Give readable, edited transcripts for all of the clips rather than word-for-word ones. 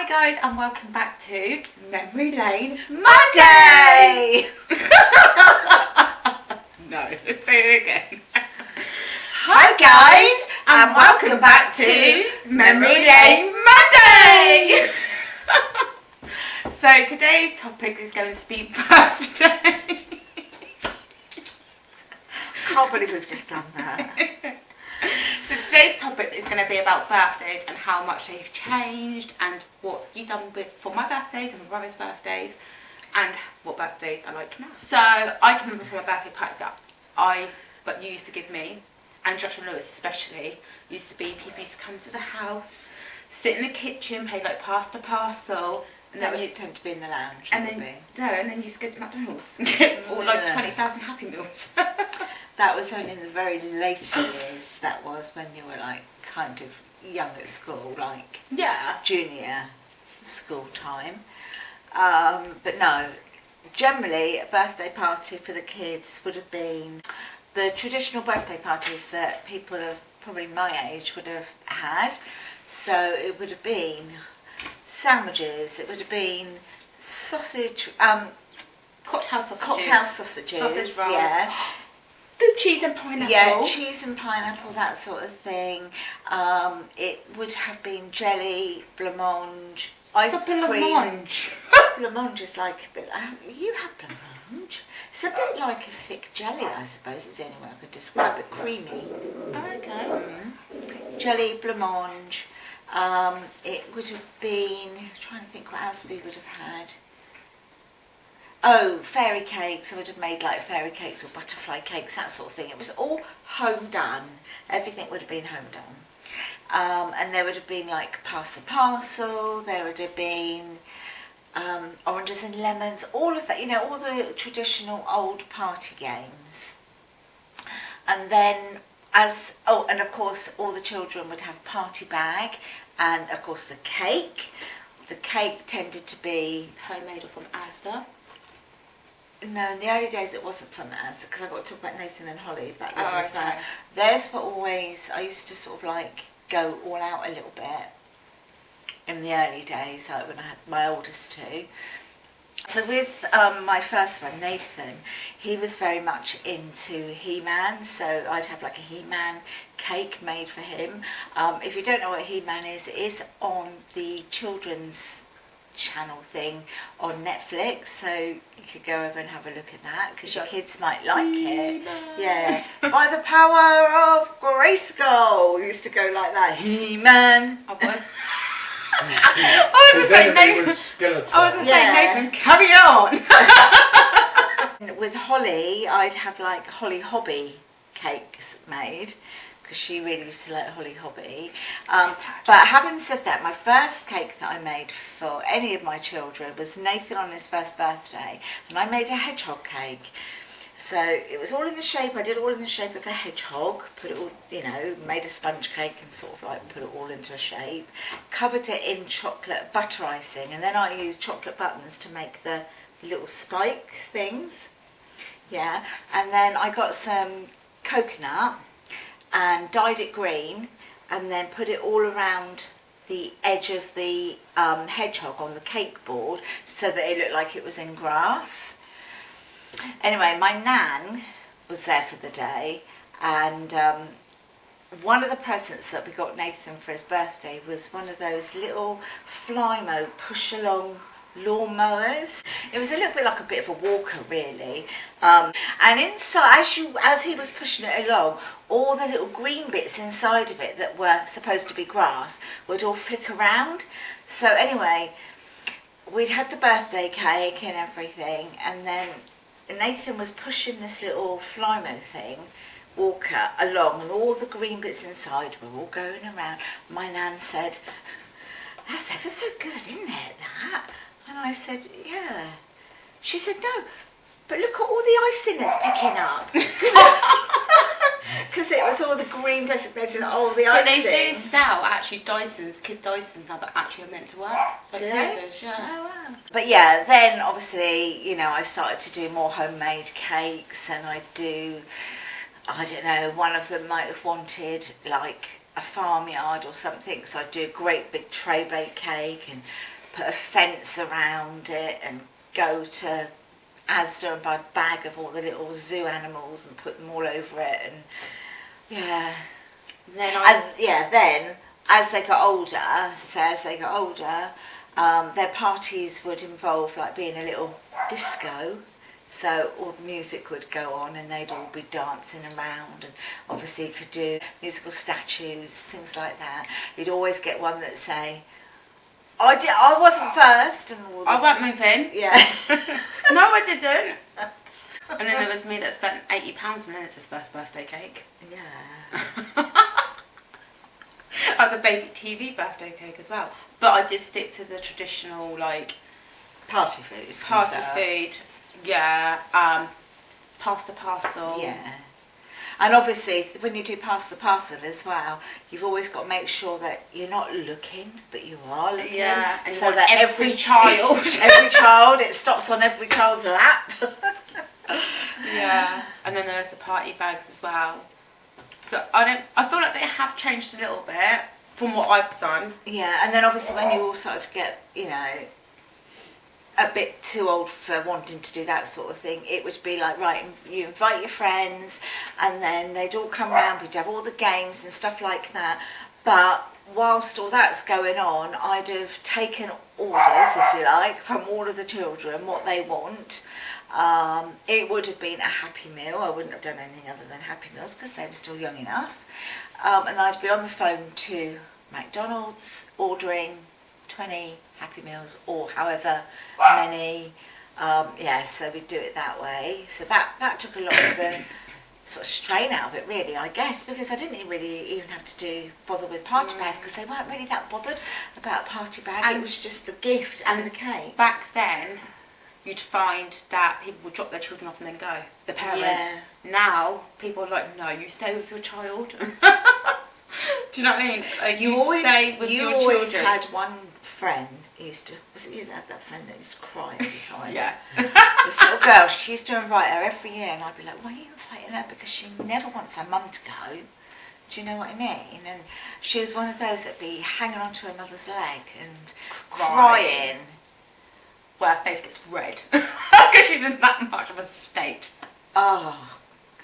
Hi guys, and welcome back to Memory Lane Monday! No, let's say it again. Hi guys, and welcome back to Memory Lane Monday! So today's topic is going to be birthday. Can't believe we've just done that. So today's topic is going to be about birthdays and how much they've changed and what you've done for my birthdays and my brother's birthdays and what birthdays I like now. So I can remember from my birthday party that you used to give me, and Josh and Lewis especially, used to be people used to come to the house, sit in the kitchen, play like pass the parcel. And then you tend to be in the lounge. And then you used to go to McDonald's and get all like 20,000 Happy Meals. That was only in the very later years. That was when you were like kind of young at school, like junior school time. But no, generally a birthday party for the kids would have been the traditional birthday parties that people of probably my age would have had. So it would have been sandwiches, it would have been sausage, Cocktail sausages, sausage rolls, good cheese and pineapple. Yeah, cheese and pineapple, that sort of thing. It would have been jelly, blancmange, ice cream. Blancmange? Blancmange is like a bit. You have blancmange. It's a bit like a thick jelly, I suppose. It's the only way I could describe it. Creamy. Okay. Jelly, blancmange. It would have been, I'm trying to think what else we would have had. Oh, fairy cakes. I would have made like fairy cakes or butterfly cakes, that sort of thing. It was all home done. Everything would have been home done. And there would have been like pass the parcel. There would have been oranges and lemons. All of that, you know, all the traditional old party games. And then and of course all the children would have party bag and of course the cake. The cake tended to be homemade or from Asda. No, in the early days it wasn't from Asda, because I got to talk about Nathan and Holly back then as well. Okay. Theirs were always, I used to sort of like go all out a little bit in the early days, like when I had my oldest two. So with my first one, Nathan, he was very much into He-Man, so I'd have like a He-Man cake made for him. If you don't know what He-Man is, it is on the children's channel thing on Netflix, so you could go over and have a look at that, because your kids might like it. Yeah, by the power of Grayskull, used to go like that, He-Man. I was going to say, Nathan, carry on. With Holly, I'd have like Holly Hobby cakes made, because she really used to like Holly Hobby. But having said that, my first cake that I made for any of my children was Nathan on his first birthday, and I made a hedgehog cake. So it was all in the shape, I did it all in the shape of a hedgehog, put it all, you know, made a sponge cake and sort of like put it all into a shape, covered it in chocolate butter icing, and then I used chocolate buttons to make the little spike things. Yeah, and then I got some coconut and dyed it green, and then put it all around the edge of the hedgehog on the cake board so that it looked like it was in grass. Anyway, my nan was there for the day, and one of the presents that we got Nathan for his birthday was one of those little Flymo push-along lawnmowers. It was a little bit like a bit of a walker, really. And inside, as he was pushing it along, all the little green bits inside of it that were supposed to be grass would all flick around. So anyway, we'd had the birthday cake and everything, and then Nathan was pushing this little Flymo thing, walker, along, and all the green bits inside were all going around. My nan said, "That's ever so good, isn't it, that?" And I said, "Yeah." She said, "No, but look at all the icing it's picking up." Because it was all the green designated and all the icing. But they do sell actually kid Dysons now that actually are meant to work. Do they? Yeah. Oh, wow. But yeah, then obviously, you know, I started to do more homemade cakes, and I don't know, one of them might have wanted like a farmyard or something, so I'd do a great big tray bake cake and put a fence around it and go to Asda and buy a bag of all the little zoo animals and put them all over it, and then as they got older, their parties would involve like being a little disco. So all the music would go on and they'd all be dancing around, and obviously you could do musical statues, things like that. You'd always get one that say, I wasn't first, and all I won't move in. Yeah. No, I didn't. And then there was me that spent £80 on Lennox's first birthday cake. Yeah. That was a baby TV birthday cake as well. But I did stick to the traditional, like, party food. Yeah, pasta parcel. Yeah. And obviously, when you do pass the parcel as well, you've always got to make sure that you're not looking, but you are looking. Yeah, and so that every child, it stops on every child's lap. Yeah, and then there's the party bags as well. So I feel like they have changed a little bit from what I've done. Yeah, and then obviously when you all start to get, a bit too old for wanting to do that sort of thing, it would be like, right, you invite your friends and then they'd all come round, we'd have all the games and stuff like that. But whilst all that's going on, I'd have taken orders, if you like, from all of the children, what they want. It would have been a Happy Meal. I wouldn't have done anything other than Happy Meals because they were still young enough. And I'd be on the phone to McDonald's ordering 20 Happy Meals or however many. So we'd do it that way. So that took a lot of the sort of strain out of it, really, I guess, because I didn't really even have to bother with party bags because they weren't really that bothered about a party bag. And it was just the gift and the cake. Back then, you'd find that people would drop their children off and then go. The parents. Yeah. Now, people are like, no, you stay with your child. Do you know what I mean? Like, you stay with your children. You always had one friend who used to, you had that friend that used to cry every time. Yeah. This little girl, she used to invite her every year, and I'd be like, why are you inviting her? Because she never wants her mum to go. Do you know what I mean? And she was one of those that'd be hanging onto her mother's leg and crying. Well, her face gets red because she's in that much of a state. Oh,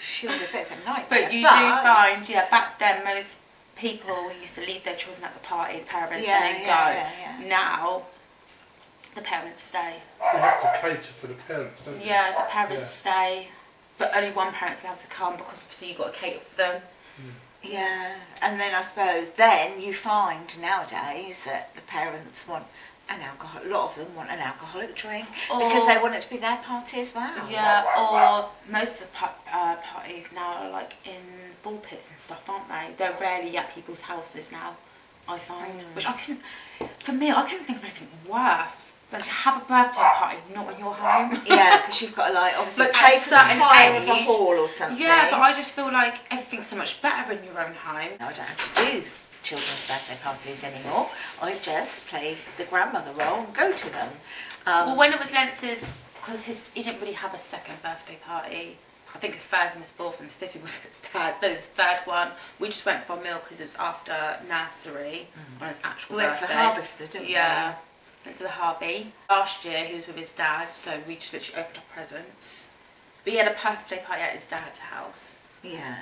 she was a bit of a nightmare. But you do find, back then most people used to leave their children at the party, the parents, and then go. Yeah. Now, the parents stay. You have to cater for the parents, don't you? Yeah, the parents stay, but only one parent's allowed to come because obviously you've got to cater for them. Yeah, and then I suppose then you find nowadays that the parents want an alcohol. A lot of them want an alcoholic drink because they want it to be their party as well. Yeah, or most of the parties now are like in ball pits and stuff, aren't they? They're rarely at people's houses now, I find. Which I couldn't think of anything worse than to have a birthday party not in your home. Yeah, because you've got to obviously pay for the hire of a hall or something. Yeah, but I just feel like everything's so much better in your own home. I don't have to do children's birthday parties anymore. I just play the grandmother role and go to them. Well, when it was Lennox's, because he didn't really have a second birthday party. I think the third and the fourth and the fifth was his dad's. No, the third one, we just went for a meal because it was after nursery on his actual birthday. We went to the Harvester, didn't we? Yeah, went to the Harvey. Last year he was with his dad, so we just literally opened up presents. But he had a birthday party at his dad's house. Yeah.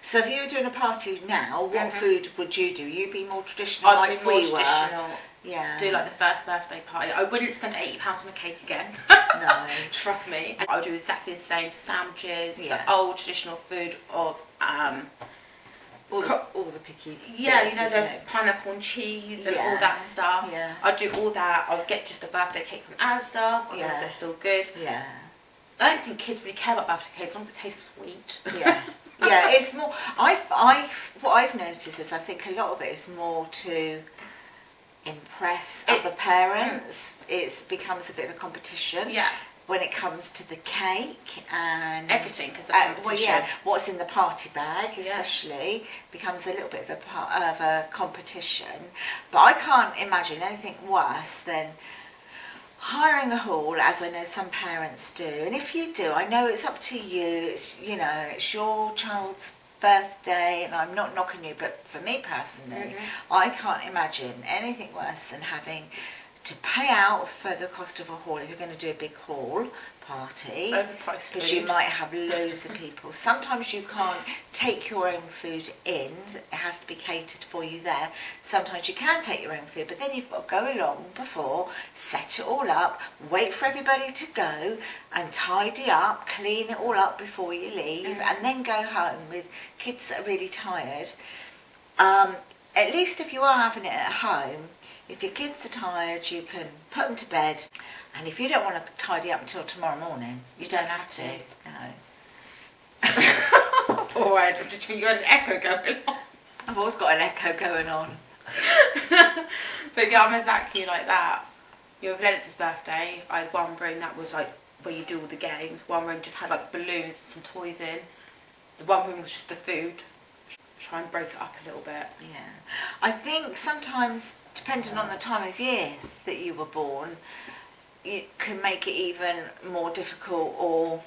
So if you were doing a party now, what food would you do? You'd be more traditional I'd be more traditional. Yeah. Do like the first birthday party. I wouldn't spend £80 on a cake again. No. Trust me. And I would do exactly the same sandwiches, the old traditional food of all the picky bits, there's pineapple and cheese and all that stuff. Yeah. I'd do all that. I'd get just a birthday cake from Asda because they're still good. Yeah. I don't think kids really care about birthday cakes as long as it tastes sweet. Yeah. Yeah, it's more. What I've noticed is I think a lot of it is more to impress other parents. It becomes a bit of a competition. Yeah. When it comes to the cake and everything, is a competition. What's in the party bag, especially, becomes a little bit of a competition. But I can't imagine anything worse than hiring a hall, as I know some parents do. And if you do, I know it's up to you. It's your child's birthday, and I'm not knocking you, but for me personally, I can't imagine anything worse than having to pay out for the cost of a hall if you're going to do a big hall party, Overpriced because you food. might have loads of people. Sometimes you can't take your own food in, it has to be catered for you there. Sometimes you can take your own food, but then you've got to go along before, set it all up, wait for everybody to go and tidy up, clean it all up before you leave, and then go home with kids that are really tired. At least if you are having it at home, if your kids are tired, you can put them to bed. And if you don't want to tidy up until tomorrow morning, you don't have to. No. Poor Ed, did you had an echo going on? I've always got an echo going on. But yeah, I'm exactly like that. With Lennox's birthday, I had one room that was like where you do all the games. One room just had like balloons and some toys in. The one room was just the food. Try and break it up a little bit. Yeah. I think sometimes, depending on the time of year that you were born, it can make it even more difficult, or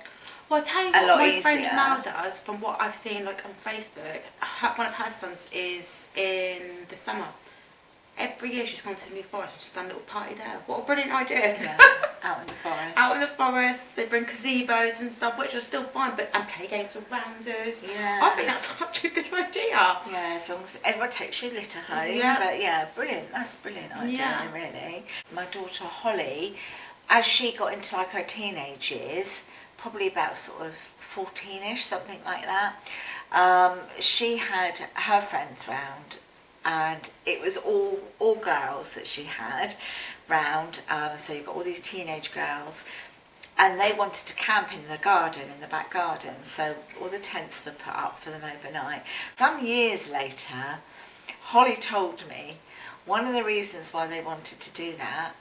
well, I'll tell you what my friend Mal does, from what I've seen like on Facebook, one of her sons is in the summer. Every year she's gone to the New Forest and just done a little party there. What a brilliant idea. Yeah, out in the forest. Out in the forest, they bring gazebos and stuff, which are still fun, and play games with rounders. Yeah. I think that's such a good idea. Yeah, as long as everyone takes your litter home. Yeah. But yeah, brilliant. That's a brilliant idea, Yeah. really. My daughter Holly, as she got into like her teenage years, probably about sort of 14ish, something like that, she had her friends round, and it was all girls that she had round. So you've got all these teenage girls, and they wanted to camp in the garden, in the back garden. So all the tents were put up for them overnight. Some years later, Holly told me one of the reasons why they wanted to do that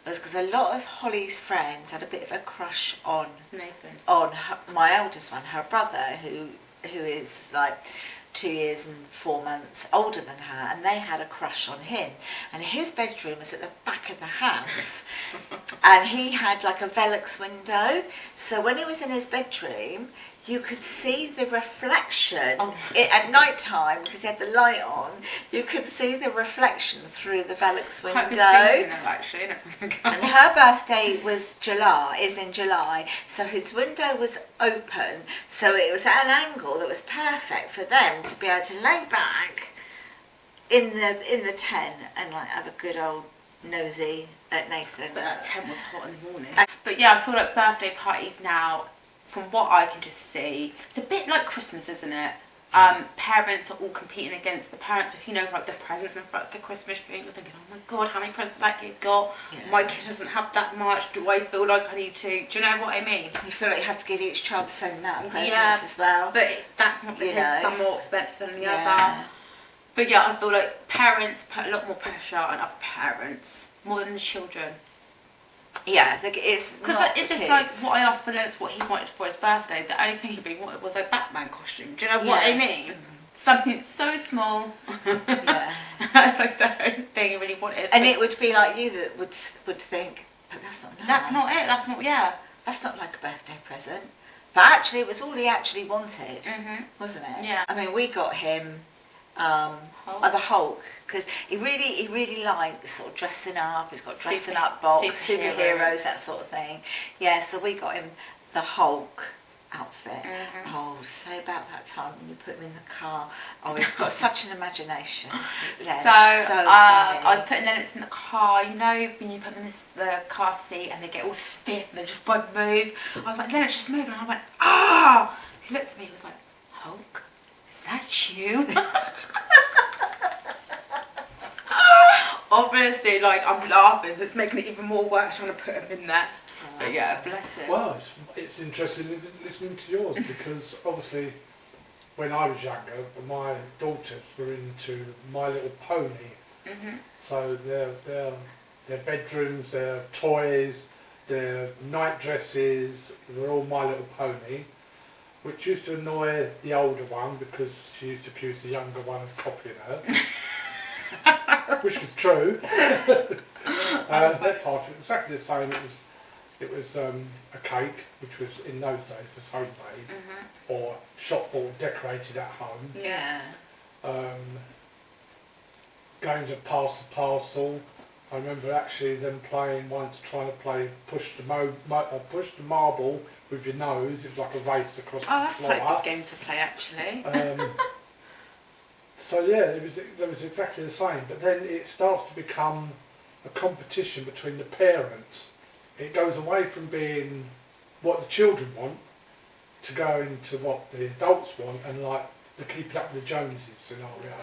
was because a lot of Holly's friends had a bit of a crush on Nathan. On my eldest one, her brother, who is like 2 years and 4 months older than her, and they had a crush on him. And his bedroom was at the back of the house, and he had like a Velux window, so when he was in his bedroom, you could see the reflection at night time, because he had the light on. You could see the reflection through the Velux window. Quite good thinking of, actually, isn't it? And her birthday is in July, so his window was open, so it was at an angle that was perfect for them to be able to lay back in the tent and like have a good old nosy at Nathan. But that tent was hot in the morning. But yeah, I feel like birthday parties now, from what I can just see, it's a bit like Christmas, isn't it? Parents are all competing against the parents with, like the presents in front of the Christmas tree. You're thinking, oh my God, how many presents that kid got? Yeah. My kid doesn't have that much. Do I feel like I need to? Do you know what I mean? You feel like you have to give each child the same amount of presents as well. But that's not the case. Some more expensive than the other. But yeah, I feel like parents put a lot more pressure on other parents, more than the children. Yeah, it's because it's just like what I asked for Lennox, what he wanted for his birthday. The only thing he really wanted was a Batman costume. Do you know what I mean? Something so small. Yeah, that's like the only thing he really wanted. And it would be like you that would think, but that's not nice. That's not it. That's not That's not like a birthday present. But actually, it was all he actually wanted, wasn't it? Yeah. I mean, we got him the Hulk, because he really likes sort of dressing up. He's got dressing up box, superheroes, that sort of thing. Yeah, so we got him the Hulk outfit. Oh, so about that time when you put him in the car. Oh, he's got such an imagination. So I was putting Lennox in the car. You know when you put them in the car seat and they get all stiff and they just won't move. I was like, Lennox, just move, and I went, ah. He looked at me and was like, Hulk, is that you? Obviously, like, I'm laughing, so it's making it even more worse trying to put him in there. But yeah, bless him. Well, it's interesting listening to yours, because obviously when I was younger, my daughters were into My Little Pony. So their bedrooms, their toys, their night dresses were all My Little Pony, which used to annoy the older one because she used to accuse the younger one of copying her. Which was true. Their party was exactly the same. It was a cake, which was in those days was homemade, or shop bought, decorated at home. Yeah. Going to pass the parcel, I remember actually them playing once, trying to play push the marble with your nose. It was like a race across Oh, the that's floor. quite a good game to play, actually. So yeah, there was exactly the same. But then it starts to become a competition between the parents. It goes away from being what the children want to go into what the adults want, and like the keep up with the Joneses scenario.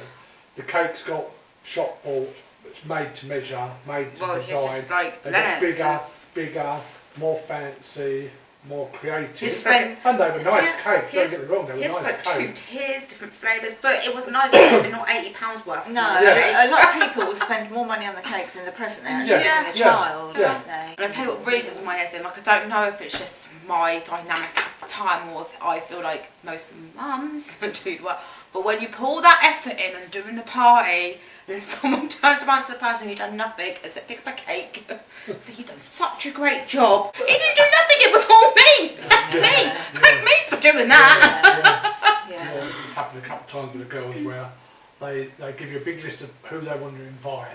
The cake's got shop bought, it's made to measure, made to design. Just like They got Lennox. bigger, more fancy, more creative. And they were nice cakes, don't get me wrong, they were nice like cakes. 2 tiers, different flavours, but it was nice, but not £80 worth. No, Yeah. a lot of people will spend more money on the cake than the present they're actually Yeah. giving the Yeah. child, Yeah. don't they? And I tell you what really does my head in, like I don't know if it's just my dynamic at the time or if I feel like most mums do well, but when you pour all that effort in and doing the party, and then someone turns around to the person who's done nothing except pick up a cake, so you've done such a great job. He didn't do nothing, it was all me! Thank me! Thank me for doing that! Yeah, it's happened a couple of times with the girls where they give you a big list of who they want to invite,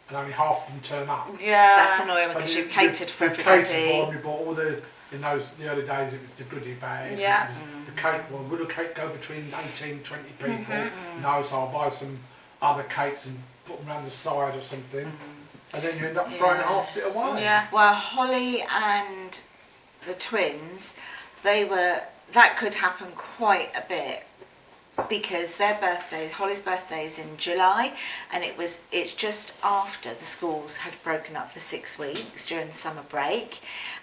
and only half of them turn up. That's annoying But because you've catered for you've catered everybody. for them, you bought all the, in the early days it was the goodie bags. Yeah. The cake, well, would a cake go between 18, 20 people? No, so I'll buy some other cakes and put them around the side or something. And then you end up throwing half it away. Yeah. Well, Holly and the twins, that could happen quite a bit because their birthdays, Holly's birthday is in July, and it's just after the schools had broken up for 6 weeks during the summer break,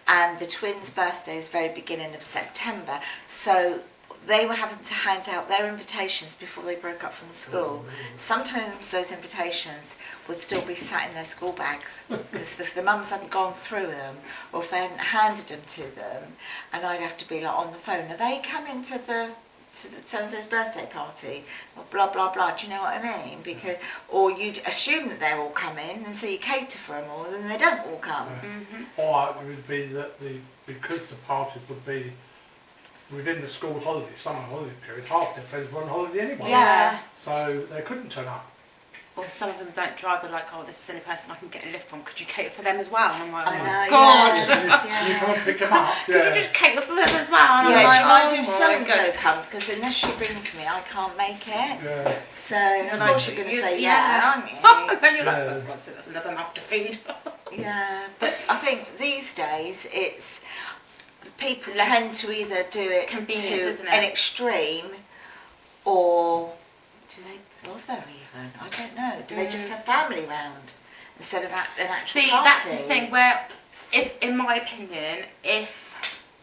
and the twins' birthday is very beginning of September, so they were having to hand out their invitations before they broke up from the school. Sometimes those invitations would still be sat in their school bags because if the mums hadn't gone through them or if they hadn't handed them to them, and I'd have to be like on the phone, are they coming to the so-and-so's birthday party, or blah blah blah, do you know what I mean? Because, or you'd assume that they're all coming and so you cater for them all and they don't all come. Or it would be that because the parties would be within the school holiday, summer holiday period, half their friends were on holiday anyway. Yeah. So they couldn't turn up. Or some of them don't drive, they're like, oh, this is the only person I can get a lift from, could you cater for them as well? And I'm like, oh I my know, God! yeah. You can't pick them up. Could you just cater for them as well? And Yeah, do you I'm mind like, if oh so my and God. so comes? Because unless she brings me, I can't make it. Yeah. So of like, course you're going to say yeah. aren't you? And then you're like, Yeah. oh God, so that's another mouth to feed. Yeah, but I think these days it's people tend to either do it Convenience, to isn't it? an extreme, or do they bother even? I don't know. Do they just have family round instead of an actual See, party? that's the thing where, if, in my opinion, if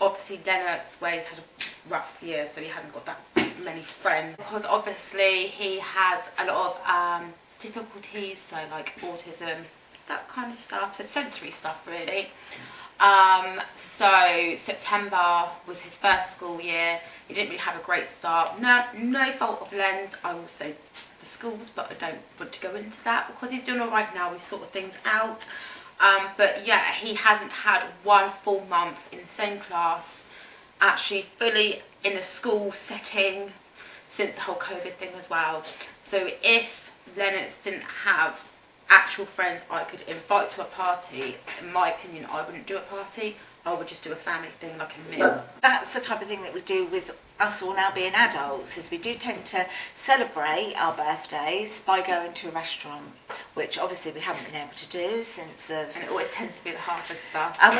obviously Lennox Wade's had a rough year, so he hasn't got that many friends, because obviously he has a lot of difficulties, so like autism, that kind of stuff, so sensory stuff really. So September was his first school year. He didn't really have a great start. No fault of Len's. I will say the schools, but I don't want to go into that because he's doing all right now. We've sorted things out. But yeah, he hasn't had one full month in the same class, actually fully in a school setting since the whole COVID thing as well. So if Lennox didn't have actual friends I could invite to a party, in my opinion, I wouldn't do a party. I would just do a family thing like a meal. That's the type of thing that we do with us all now being adults, is we do tend to celebrate our birthdays by going to a restaurant, which obviously we haven't been able to do since And it always tends to be the harvest stuff. and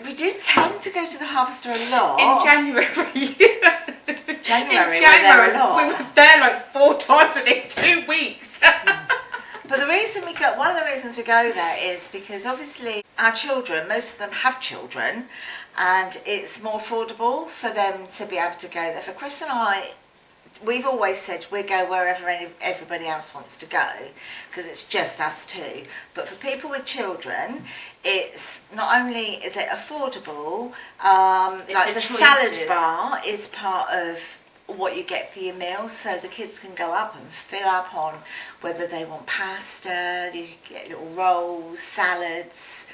we do tend to go to the Harvester a lot. In January. January, In we're there a January, lot. we were there like 4 times within 2 weeks. But one of the reasons we go there is because obviously our children, most of them have children, and it's more affordable for them to be able to go there. For Chris and I, we've always said we go wherever everybody else wants to go, because it's just us two. But for people with children, it's not only is it affordable, like the salad bar is part of what you get for your meals, so the kids can go up and fill up on whether they want pasta, you get little rolls, salads,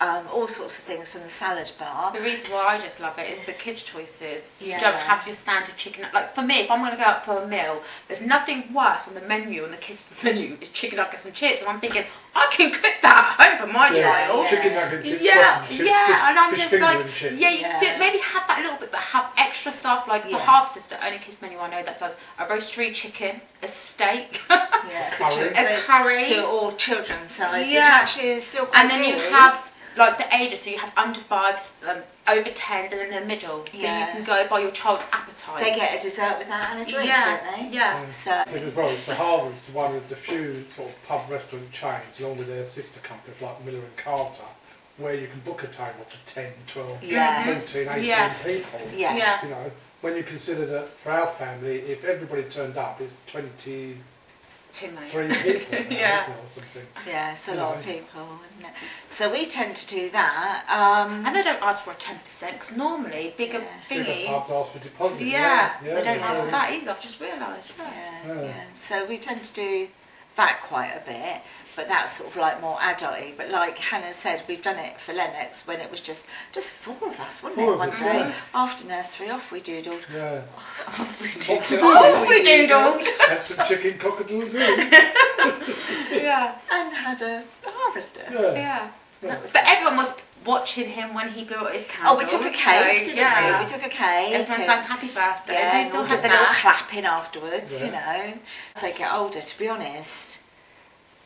all sorts of things from the salad bar. The reason why I just love it is the kids' choices. You Yeah. don't have your standard chicken. Like for me, if I'm going to go out for a meal, there's nothing worse on the menu, on the kids' menu, is chicken nuggets and chips. And I'm thinking, I can cook that at home for my child. Chicken nugget chips, Yeah, sausage chips, yeah, and I'm fish just finger like, and chips. yeah, you Yeah. do, maybe have that a little bit, but have extra stuff. Like the Yeah. Harvest is the only kids' menu I know that does a roastery chicken, a steak, Yeah, for Curry. children. a curry. To all children's size, Yeah. which actually is still quite And then you good. have like the ages, so you have under 5s, over 10s, and in the middle, so Yeah. you can go by your child's appetite. They get a dessert with that and a drink, Yeah, don't they? yeah. So, I think as well, it's the Harvard's one of the few sort of pub restaurant chains, along with their sister companies like Miller and Carter, where you can book a table for 10, 12, Yeah. 14, 18 Yeah. people. yeah. Yeah. You know, when you consider that for our family, if everybody turned up, it's 23 Too many. people now, Yeah. or something. Yeah, it's a You lot of know. people, isn't it? So we tend to do that. And they don't ask for a 10%, because normally bigger Yeah. Bigger thingy. pubs ask for deposit. Yeah, yeah, they don't they ask do. for that either. I've just realised. Yeah, Yeah. yeah. So we tend to do that quite a bit, but that's sort of like more adult-y. But like Hannah said, we've done it for Lennox when it was just 4 of us, wasn't Four it? of One us, day yeah. after nursery off, we doodled. Yeah. we What to doodled. do? We doodled. Had some chicken cockadoo. Yeah, And had a harvester. Yeah. yeah. But everyone was watching him when he built his candles. Oh, we took a cake, didn't yeah. we? We took a cake. Everyone sang happy birthday. Yeah, so and you still all have did the little that. clapping afterwards, Yeah. you know. As they get older, to be honest,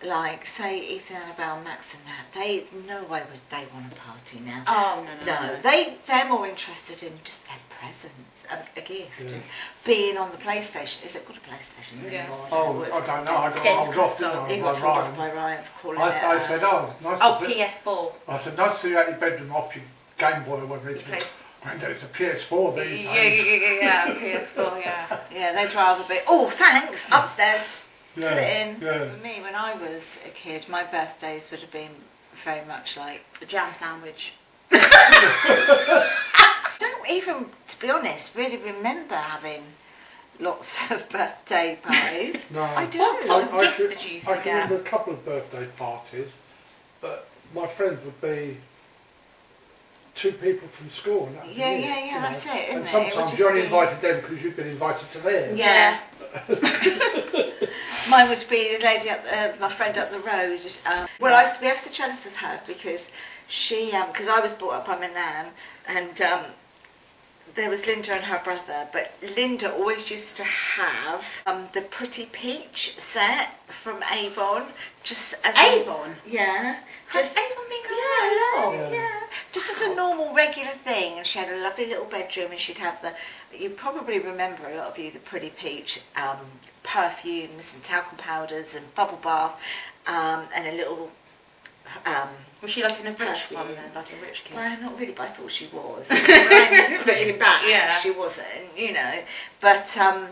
like, say, Ethan, Annabelle, Max and that, they, no way would they want a party now. Oh, no. No, they're more interested in just their presents, a gift, Yeah. and being on the PlayStation. Is it called a PlayStation Yeah. anymore? Oh, I don't know. I was off, didn't He I, got by told off Ryan. by Ryan for calling I it. said, oh, nice Oh, to see. PS4. I said, nice to see you out your bedroom off your Game Boy or whatever it is. Play- Granddad, it's a PS4 these Yeah, days. yeah, PS4, yeah. Yeah, they'd rather be. Oh, thanks. Upstairs. Yeah, Put it in. yeah. For me, when I was a kid, my birthdays would have been very much like. The jam sandwich. I don't even, to be honest, really remember having lots of birthday parties. No. I do. What sort of gifts could- did you used I to can get? remember a couple of birthday parties, but my friends would be 2 people from school. And that was Yeah, it, yeah, you know. that's it, isn't And it? It would sometimes just you only be- invited them because you've been invited to theirs. Yeah. Mine would be the lady up, my friend up the road. Well, I used to be ever so jealous of her because she, because I was brought up by my nan, and there was Linda and her brother, but Linda always used to have the Pretty Peach set from Avon, just as Avon? Yeah. Has Just, Avon been going on long? Yeah. yeah, just as a normal, regular thing. And she had a lovely little bedroom, and she'd have you probably remember, a lot of you, the Pretty Peach perfumes and talcum powders and bubble bath, and a little. Was she like in a rich Perfume. one then, like a rich kid? Well, not really, but I thought she was. Looking back, Yeah. she wasn't, you know. But, and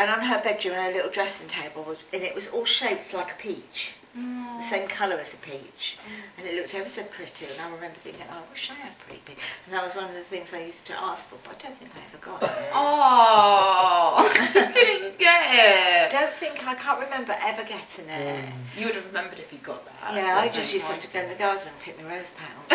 on her bedroom, her little dressing table, and it was all shaped like a peach. The same colour as a peach, and it looked ever so pretty. And I remember thinking, oh, I wish I had a pretty peach. And that was one of the things I used to ask for, but I don't think I ever got it. Oh, didn't get I it. don't think, I can't remember ever getting it. You would have remembered if you got that. Yeah, I just used to have to go in the garden and pick my rose petals.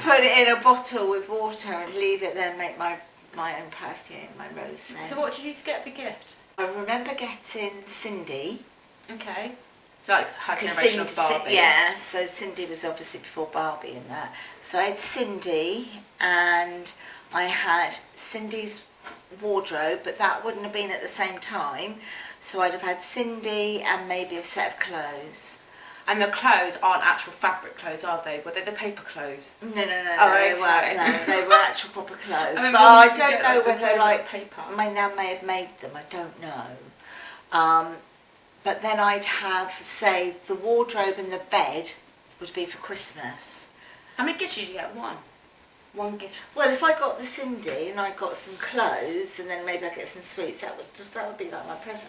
put it in a bottle with water and leave it there and make my own perfume, my rose scent. So what did you get for gift? I remember getting Cindy. Okay. So like her 'Cause generation of Barbie. Yeah, so Cindy was obviously before Barbie and that. So I had Cindy, and I had Cindy's wardrobe, but that wouldn't have been at the same time. So I'd have had Cindy and maybe a set of clothes. And the clothes aren't actual fabric clothes, are they? Were they the paper clothes? No, Oh, they okay. weren't. No, they were actual proper clothes. I But remember I we used to don't get, know like, the whether clothes like on paper. my nan may have made them. I don't know. But then I'd have, say, the wardrobe and the bed would be for Christmas. How many gifts did you get? One gift. Well, if I got the Cindy and I got some clothes and then maybe I get some sweets, that would be like my present.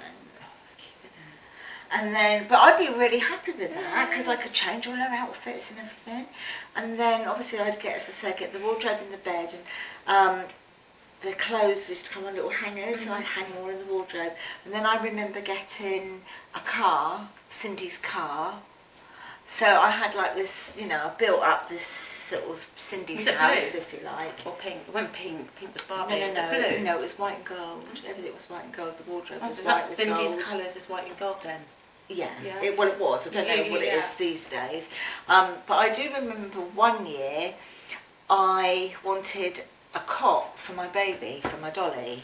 And then, but I'd be really happy with that because I could change all her outfits and everything. And then obviously I'd get, as I said, get the wardrobe and the bed, and the clothes used to come on little hangers, and I'd hang them all in the wardrobe. And then I remember getting a car, Cindy's car. So I had like this, you know, I built up this sort of Cindy's Was it house, blue? if you like. Or pink? It went pink. Pink was No, Barbie. no, Is no, it blue? no, it was white and gold. Everything was white and gold. The wardrobe Oh, was so white that's with Cindy's gold. colours is white and gold then. Yeah, Yeah. Well, it was. I don't know what it is these days. But I do remember one year I wanted a cot for my baby, for my dolly.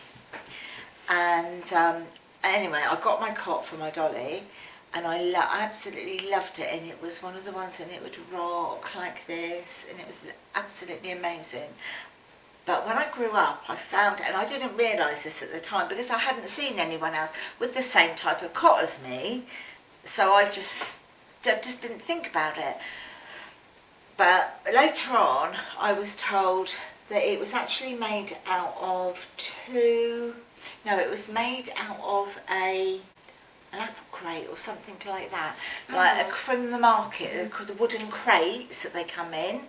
And anyway, I got my cot for my dolly, and I absolutely loved it. And it was one of the ones, and it would rock like this, and it was absolutely amazing. But when I grew up, I found, and I didn't realise this at the time because I hadn't seen anyone else with the same type of cot as me, so I just didn't think about it. But later on, I was told that it was actually made out of it was made out of an apple crate or something like that, like from the market, the wooden crates that they come in.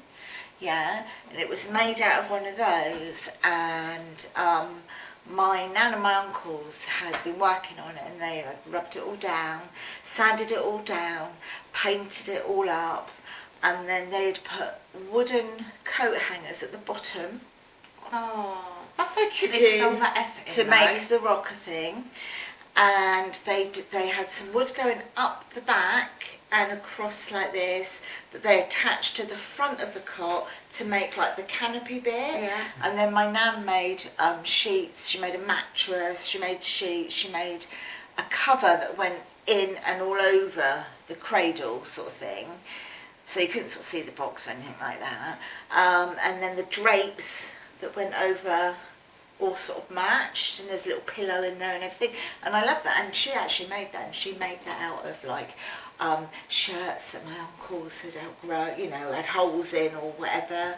Yeah, and it was made out of one of those, and my nan and my uncles had been working on it, and they had rubbed it all down, sanded it all down, painted it all up, and then they'd put wooden coat hangers at the bottom. Oh, that's so cute. They put all that effort to in, make the rocker thing, and they had some wood going up the back and across like this that they attached to the front of the cot to make like the canopy bit. Yeah. And then my nan made sheets. She made a mattress. She made sheets. She made a cover that went in and all over the cradle, sort of thing. So you couldn't sort of see the box or anything like that. And then the drapes that went over all sort of matched, and there's a little pillow in there and everything. And I love that. And she actually made that, and she made that out of like shirts that my uncles had outgrown, you know, had holes in or whatever.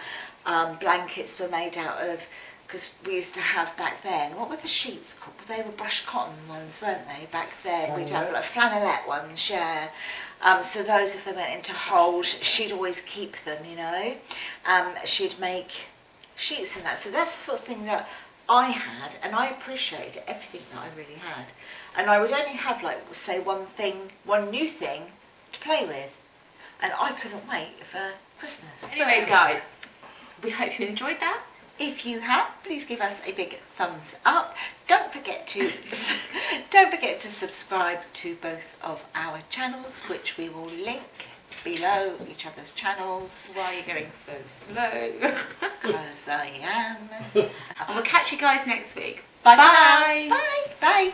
Blankets were made out of, because we used to have back then, what were the sheets called? They were brushed cotton ones, weren't they, back then? We'd have like flannelette ones, yeah. So those, if they went into holes, she'd always keep them, you know. She'd make sheets and that. So that's the sort of thing that I had, and I appreciated everything that I really had. And I would only have, like, say, one new thing to play with. And I couldn't wait for Christmas. Anyway, guys, we hope you enjoyed that. If you have, please give us a big thumbs up. Don't forget to subscribe to both of our channels, which we will link below each other's channels. Why are you going so slow? Because I am. And we'll catch you guys next week. Bye. Bye. Bye. Bye.